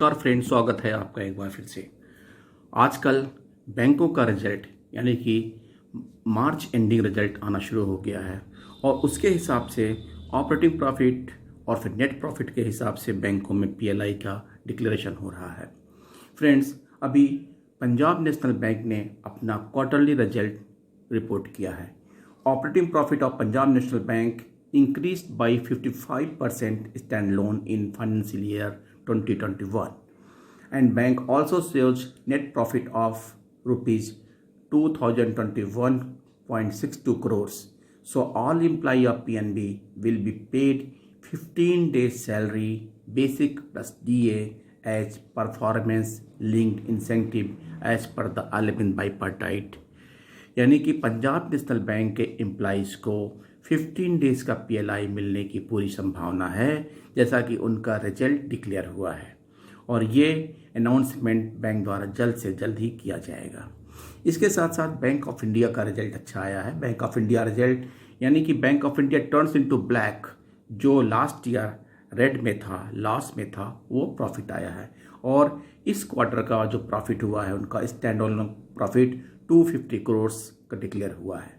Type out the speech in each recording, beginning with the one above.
नमस्कार फ्रेंड, स्वागत है आपका एक बार फिर से। आजकल बैंकों का रिजल्ट यानी कि मार्च एंडिंग रिजल्ट आना शुरू हो गया है और उसके हिसाब से ऑपरेटिंग प्रॉफिट और फिर नेट प्रॉफिट के हिसाब से बैंकों में पीएलआई का डिक्लेरेशन हो रहा है। फ्रेंड्स, अभी पंजाब नेशनल बैंक ने अपना क्वार्टरली रिजल्ट रिपोर्ट किया है। Operating profit of Punjab national bank increased by 55% standalone in financial year 2021, and bank also shows net profit of rupees 2021.62 crores. So all employee of PNB will be paid 15 days salary basic plus DA as performance linked incentive as per the 11th bipartite। यानी कि Punjab national bank के employees को 15 days का PLI मिलने की पूरी संभावना है, जैसा कि उनका रिजल्ट डिक्लेयर हुआ है और ये अनाउंसमेंट बैंक द्वारा जल्द से जल्द ही किया जाएगा। इसके साथ साथ बैंक ऑफ इंडिया का रिजल्ट अच्छा आया है। बैंक ऑफ इंडिया रिजल्ट यानी कि bank of India turns into black, जो लास्ट ईयर रेड में था, लॉस में था, वो प्रॉफिट आया है और इस क्वार्टर का जो प्रॉफिट हुआ है उनका स्टैंड ऑन प्रॉफिट 250 करोड़ का डिक्लेयर हुआ है।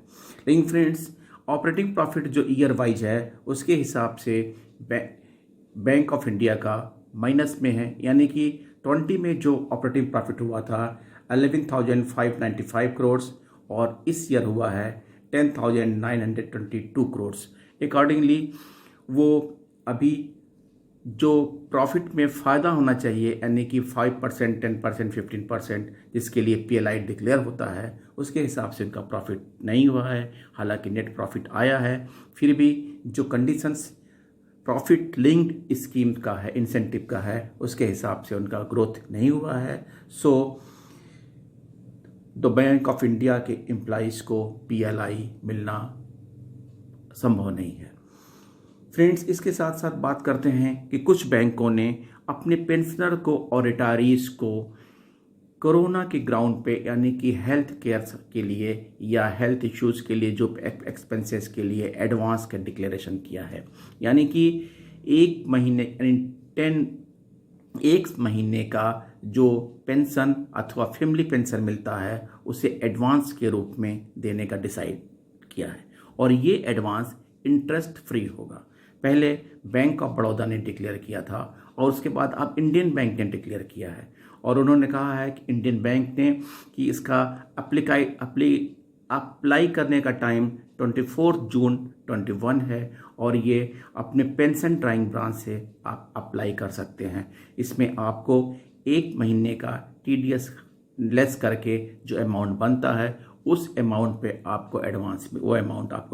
लेकिन फ्रेंड्स, ऑपरेटिंग प्रॉफिट जो ईयर वाइज है उसके हिसाब से बैंक ऑफ इंडिया का माइनस में है, यानी कि 20 में जो ऑपरेटिंग प्रॉफिट हुआ था 11,595 करोड़ और इस ईयर हुआ है 10,922 करोड़। अकॉर्डिंगली वो अभी जो प्रॉफिट में फ़ायदा होना चाहिए यानी कि 5%, 10%, 15% जिसके लिए पीएलआई डिक्लेयर होता है, उसके हिसाब से उनका प्रॉफिट नहीं हुआ है। हालांकि नेट प्रॉफिट आया है, फिर भी जो कंडीशंस प्रॉफिट लिंक्ड स्कीम का है, इंसेंटिव का है, उसके हिसाब से उनका ग्रोथ नहीं हुआ है। So the bank of India के एम्प्लॉइज़ को पीएलआई मिलना संभव नहीं है। फ्रेंड्स, इसके साथ साथ बात करते हैं कि कुछ बैंकों ने अपने पेंशनर को और रिटायरीज को कोरोना के ग्राउंड पे यानी कि हेल्थ केयर के लिए या हेल्थ इश्यूज़ के लिए जो एक्सपेंसेस के लिए एडवांस का डिक्लेरेशन किया है, यानी कि एक महीने का जो पेंशन अथवा फैमिली पेंशन मिलता है उसे एडवांस के रूप में देने का डिसाइड किया है और ये एडवांस इंटरेस्ट फ्री होगा। पहले बैंक ऑफ बड़ौदा ने डिक्लेयर किया था और उसके बाद अब इंडियन बैंक ने डिक्लेयर किया है और उन्होंने कहा है कि इंडियन बैंक ने कि इसका अप्लाई करने का टाइम 24 जून 21 है और ये अपने पेंशन ड्राइंग ब्रांच से आप अप्लाई कर सकते हैं। इसमें आपको एक महीने का टीडीएस लेस करके जो अमाउंट बनता है उस अमाउंट पे आपको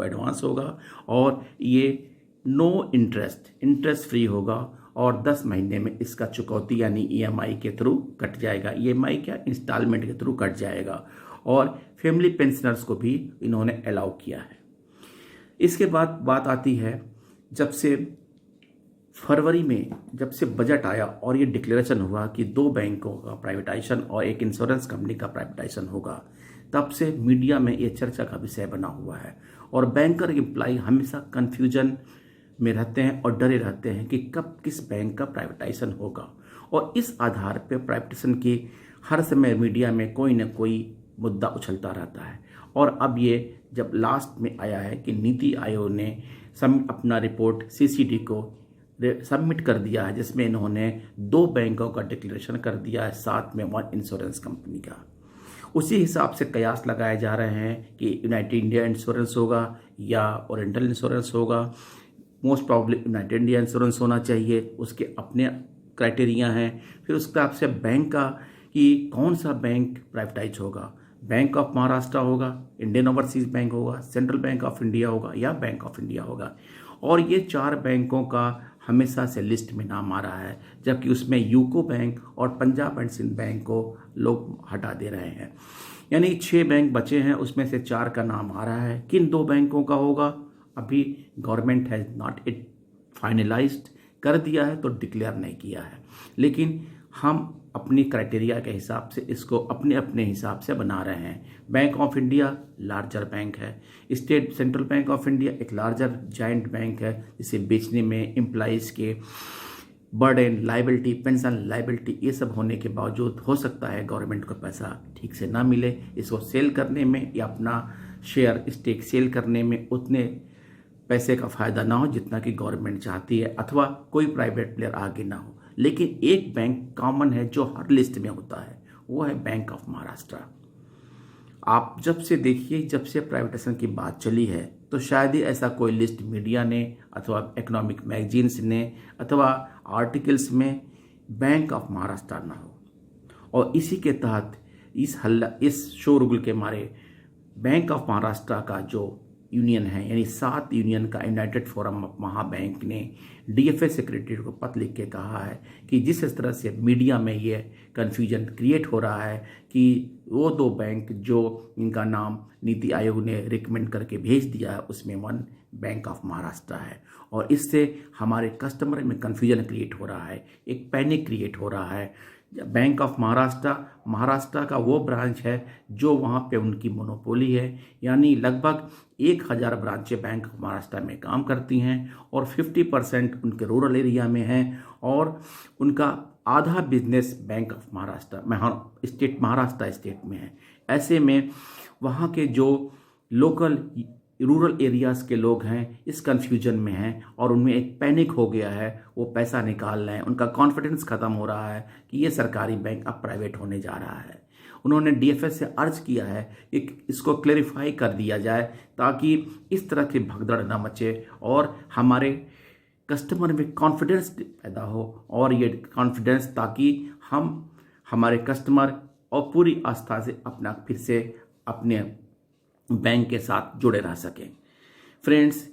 एडवांस होगा और ये नो इंटरेस्ट फ्री होगा और 10 महीने में इसका चुकौती यानी ईएमआई के थ्रू कट जाएगा। ईएमआई क्या, इंस्टॉलमेंट के थ्रू कट जाएगा और फैमिली पेंशनर्स को भी इन्होंने अलाउ किया है। इसके बाद बात आती है जब से फरवरी में जब से बजट आया और ये डिक्लेरेशन हुआ कि 2 बैंकों का प्राइवेटाइजेशन और एक इंश्योरेंस कंपनी का प्राइवेटाइजेशन होगा, तब से मीडिया में ये चर्चा का विषय बना हुआ है और बैंकर एम्प्लॉय हमेशा कन्फ्यूजन में रहते हैं और डरे रहते हैं कि कब किस बैंक का प्राइवेटाइजेशन होगा और इस आधार पर प्राइवेटाइजेशन की हर समय मीडिया में कोई ना कोई मुद्दा उछलता रहता है। और अब ये जब लास्ट में आया है कि नीति आयोग ने अपना रिपोर्ट सीसीडी को सबमिट कर दिया है, जिसमें इन्होंने 2 बैंकों का डिक्लेरेशन कर दिया है, साथ में 1 इंश्योरेंस कंपनी का। उसी हिसाब से कयास लगाए जा रहे हैं कि यूनाइटेड इंडिया इंश्योरेंस होगा या ओरिएंटल इंश्योरेंस होगा। Most probably United India insurance होना चाहिए, उसके अपने क्राइटेरिया हैं। फिर उसके हिसाब से बैंक का कि कौन सा बैंक प्राइवेटाइज होगा, बैंक ऑफ महाराष्ट्र होगा, इंडियन ओवरसीज बैंक होगा, सेंट्रल बैंक ऑफ इंडिया होगा या बैंक ऑफ इंडिया होगा। और ये 4 बैंकों का हमेशा से लिस्ट में नाम आ रहा है, जबकि उसमें यूको बैंक और पंजाब एंड सिंध बैंक को लोग हटा दे रहे हैं। यानी 6 बैंक बचे हैं, उसमें से 4 का नाम आ रहा है। किन 2 बैंकों का होगा अभी government has not it finalised कर दिया है, तो डिक्लेयर नहीं किया है, लेकिन हम अपनी क्राइटेरिया के हिसाब से इसको अपने अपने हिसाब से बना रहे हैं। Bank of India larger bank है, State Central Bank of India एक लार्जर जाइंट बैंक है, जिसे बेचने में एम्प्लॉइज़ के बर्डन, लाइबिलिटी, पेंशन लाइबिलिटी, ये सब होने के बावजूद हो सकता है गवर्नमेंट को पैसा ठीक से ना मिले। इसको सेल करने में या अपना शेयर स्टेक सेल करने में उतने पैसे का फ़ायदा ना हो जितना कि गवर्नमेंट चाहती है, अथवा कोई प्राइवेट प्लेयर आगे ना हो। लेकिन एक बैंक कॉमन है जो हर लिस्ट में होता है, वो है बैंक ऑफ महाराष्ट्र। आप जब से देखिए, जब से प्राइवेटाइजेशन की बात चली है, तो शायद ही ऐसा कोई लिस्ट मीडिया ने अथवा इकोनॉमिक मैगजीन्स ने अथवा आर्टिकल्स में बैंक ऑफ महाराष्ट्र ना हो। और इसी के तहत इस शोरगुल के मारे बैंक ऑफ महाराष्ट्र का जो यूनियन है, यानी 7 यूनियन का यूनाइटेड फोरम ऑफ महाबैंक ने डीएफए सेक्रेटरी को पत्र लिख के कहा है कि जिस तरह से मीडिया में ये कन्फ्यूजन क्रिएट हो रहा है कि वो 2 बैंक जो इनका नाम नीति आयोग ने रिकमेंड करके भेज दिया है, उसमें वन बैंक ऑफ महाराष्ट्र है, और इससे हमारे कस्टमर में कन्फ्यूजन क्रिएट हो रहा है, एक पैनिक क्रिएट हो रहा है। बैंक ऑफ महाराष्ट्र का वो ब्रांच है जो वहाँ पे उनकी मोनोपोली है, यानी लगभग 1000 ब्रांचें बैंक ऑफ महाराष्ट्र में काम करती हैं और 50% उनके रूरल एरिया में हैं, और उनका आधा business bank of Maharashtra state में है। ऐसे में वहाँ के जो लोकल रूरल एरियाज़ के लोग हैं इस कन्फ्यूजन में हैं और उनमें एक पैनिक हो गया है, वो पैसा निकाल रहे हैं, उनका कॉन्फिडेंस ख़त्म हो रहा है कि ये सरकारी बैंक अब प्राइवेट होने जा रहा है। उन्होंने डीएफएस से अर्ज किया है कि इसको क्लेरिफाई कर दिया जाए ताकि इस तरह की भगदड़ ना मचे और हमारे कस्टमर में कॉन्फिडेंस पैदा हो, और ये कॉन्फिडेंस ताकि हम हमारे कस्टमर और पूरी आस्था से अपना फिर से अपने बैंक के साथ जुड़े रह सकें। फ्रेंड्स,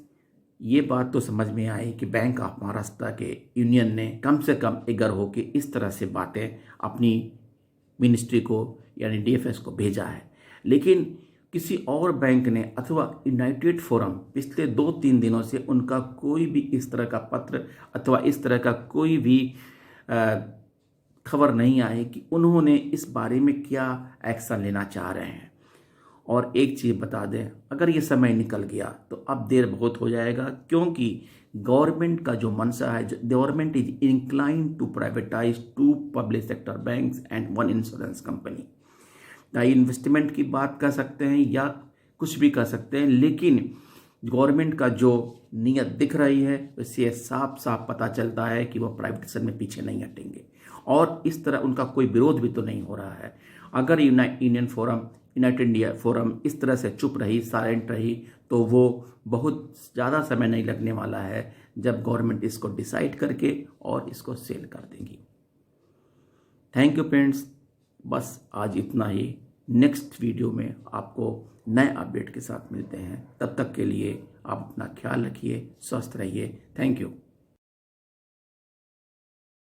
ये बात तो समझ में आई कि बैंक ऑफ महाराष्ट्र के यूनियन ने कम से कम एगर हो के इस तरह से बातें अपनी मिनिस्ट्री को यानी डीएफएस को भेजा है, लेकिन किसी और बैंक ने अथवा यूनाइटेड फोरम पिछले 2-3 दिनों से उनका कोई भी इस तरह का पत्र अथवा इस तरह का कोई भी खबर नहीं आई कि उन्होंने इस बारे में क्या एक्शन लेना चाह रहे हैं। और एक चीज़ बता दें, अगर ये समय निकल गया तो अब देर बहुत हो जाएगा, क्योंकि गवर्नमेंट का जो मंशा है, government is inclined to privatise 2 public sector banks and 1 insurance company. चाहे इन्वेस्टमेंट की बात कर सकते हैं या कुछ भी कर सकते हैं, लेकिन गवर्नमेंट का जो नीयत दिख रही है उससे साफ साफ पता चलता है कि वो प्राइवेटाइजेशन में पीछे नहीं हटेंगे, और इस तरह उनका कोई विरोध भी तो नहीं हो रहा है। अगर यूनाइटेड इंडिया फोरम इस तरह से चुप रही, साइलेंट रही, तो वो बहुत ज़्यादा समय नहीं लगने वाला है जब गवर्नमेंट इसको डिसाइड करके और इसको सेल कर देंगी। थैंक यू फ्रेंड्स, बस आज इतना ही। नेक्स्ट वीडियो में आपको नए अपडेट के साथ मिलते हैं। तब तक के लिए आप अपना ख्याल रखिए, स्वस्थ रहिए। Thank you.